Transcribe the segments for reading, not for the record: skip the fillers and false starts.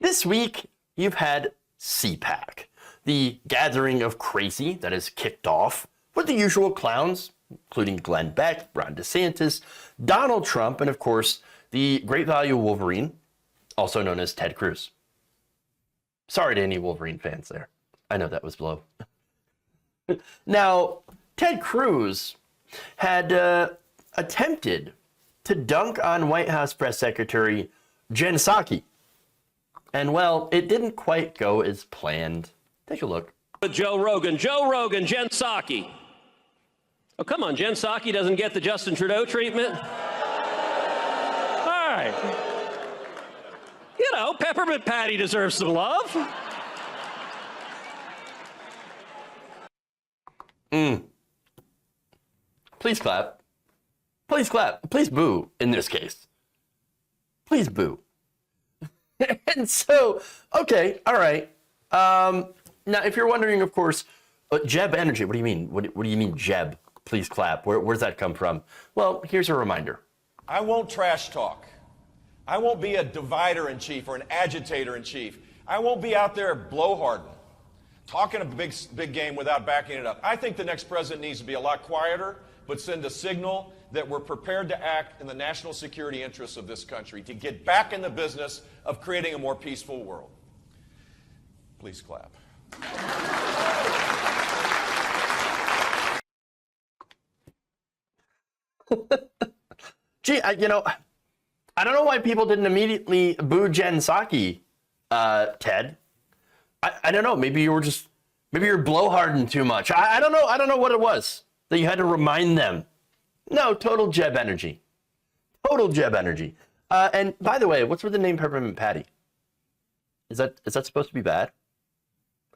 This week, you've had CPAC, the gathering of crazy that has kicked off with the usual clowns, including Glenn Beck, Ron DeSantis, Donald Trump, and of course, the great value Wolverine, also known as Ted Cruz. Sorry to any Wolverine fans there. I know that was low. Now, Ted Cruz had attempted to dunk on White House Press Secretary Jen Psaki. And well, it didn't quite go as planned. Take a look. Joe Rogan, Jen Psaki. Oh, come on, Jen Psaki doesn't get the Justin Trudeau treatment? All right. You know, Peppermint Patty deserves some love. Please clap. Please clap. Please boo in this case. Please boo. And so, okay, all right. Now, if you're wondering, of course, Jeb Energy, what do you mean? What do you mean, Jeb? Please clap. Where's that come from? Well, here's a reminder. I won't trash talk. I won't be a divider-in-chief or an agitator-in-chief. I won't be out there blowharding, talking a big game without backing it up. I think the next president needs to be a lot quieter, but send a signal that we're prepared to act in the national security interests of this country, to get back in the business of creating a more peaceful world. Please clap. Gee, I don't know why people didn't immediately boo Jen Psaki, Ted. I don't know. Maybe you're blowharding too much. I don't know. I don't know what it was that you had to remind them. No, total Jeb energy. Total Jeb energy. And by the way, what's with the name Peppermint Patty? Is that supposed to be bad?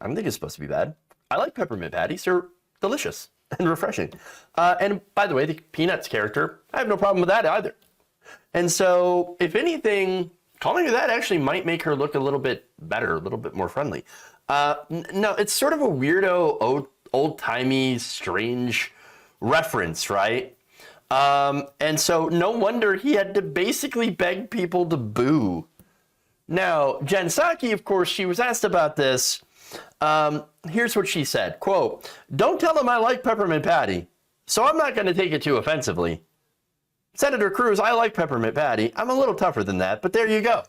I don't think it's supposed to be bad. I like peppermint patties. They're delicious and refreshing. And by the way, the Peanuts character, I have no problem with that either. And so, if anything, calling her that actually might make her look a little bit better, a little bit more friendly. No, it's sort of a weirdo, old-timey, strange reference, right? And so, no wonder he had to basically beg people to boo. Now, Jen Psaki, of course, she was asked about this. Here's what she said, quote, "Don't tell him I like Peppermint Patty, so I'm not going to take it too offensively. Senator Cruz, I like Peppermint Patty. I'm a little tougher than that, but there you go."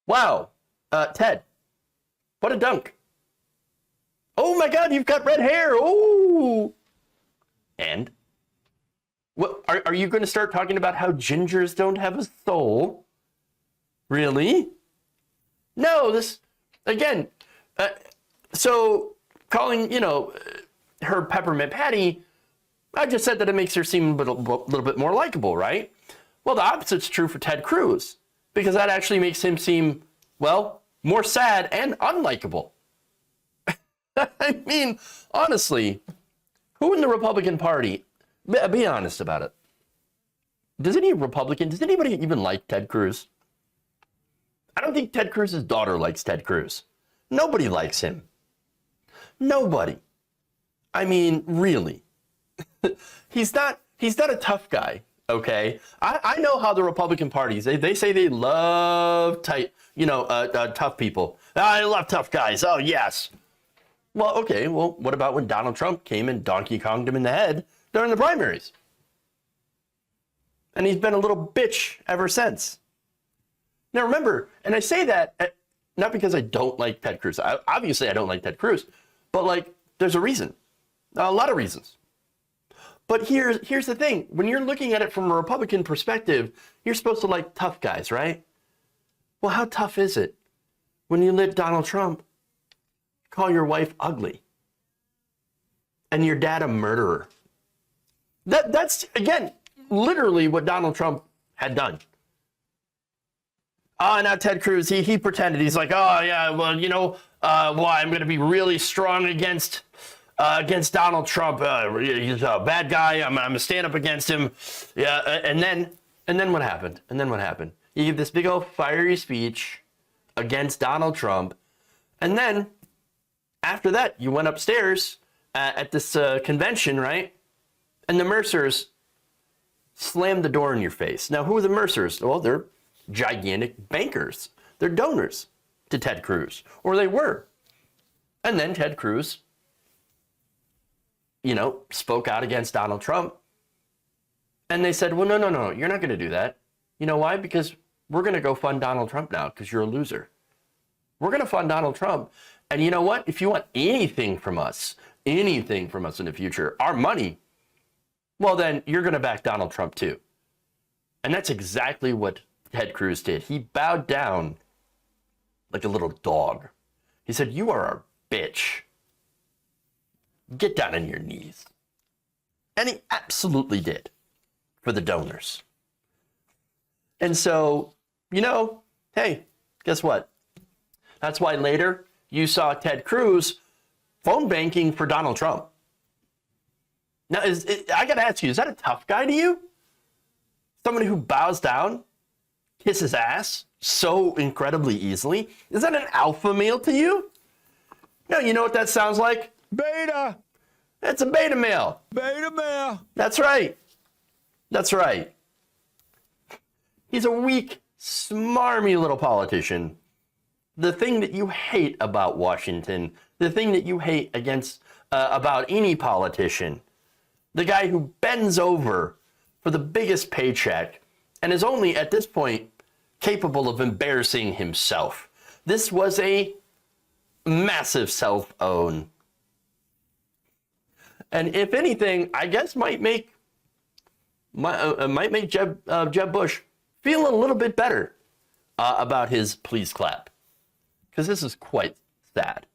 Wow. Ted, what a dunk. Oh my God, you've got red hair. Oh. And? What, are you going to start talking about how gingers don't have a soul? Really? No, this, again, so calling, her Peppermint Patty, I just said that it makes her seem a little bit more likable, right? Well, the opposite's true for Ted Cruz, because that actually makes him seem, well, more sad and unlikable. I mean, honestly, who in the Republican Party, be honest about it, does anybody even like Ted Cruz? I don't think Ted Cruz's daughter likes Ted Cruz. Nobody likes him. Nobody. I mean, really. He's not a tough guy, okay? I know how the Republican parties, they say they love tough people. I love tough guys. Oh, yes. Well, okay. Well, what about when Donald Trump came and Donkey Konged him in the head during the primaries? And he's been a little bitch ever since. Now, remember, and I say that not because I don't like Ted Cruz. Obviously, I don't like Ted Cruz. But, there's a reason. A lot of reasons. But here's the thing. When you're looking at it from a Republican perspective, you're supposed to like tough guys, right? Well, how tough is it when you let Donald Trump call your wife ugly and your dad a murderer? That's, again, literally what Donald Trump had done. Now Ted Cruz, he pretended. He's like, oh, yeah, well, I'm going to be really strong against Donald Trump. He's a bad guy. I'm going to stand up against him. Yeah, and then what happened? You give this big old fiery speech against Donald Trump. And then, after that, you went upstairs at this convention, right? And the Mercers slammed the door in your face. Now, who are the Mercers? Well, they're gigantic bankers. They're donors to Ted Cruz, or they were. And then Ted Cruz, spoke out against Donald Trump. And they said, well, no, you're not going to do that. You know why? Because we're going to go fund Donald Trump now because you're a loser. We're going to fund Donald Trump. And you know what? If you want anything from us in the future, our money, well, then you're going to back Donald Trump too. And that's exactly what Ted Cruz did. He bowed down like a little dog. He said, you are a bitch. Get down on your knees. And he absolutely did for the donors. And so, hey, guess what? That's why later you saw Ted Cruz phone banking for Donald Trump. Now, I got to ask you, is that a tough guy to you? Somebody who bows down, kisses ass so incredibly easily? Is that an alpha male to you? No, you know what that sounds like? Beta. That's a beta male. Beta male. That's right. That's right. He's a weak, smarmy little politician. The thing that you hate about Washington, the thing that you hate about any politician, the guy who bends over for the biggest paycheck and is only at this point capable of embarrassing himself. This was a massive self-own. And if anything, I guess might make Jeb Bush feel a little bit better about his please clap. Because this is quite sad.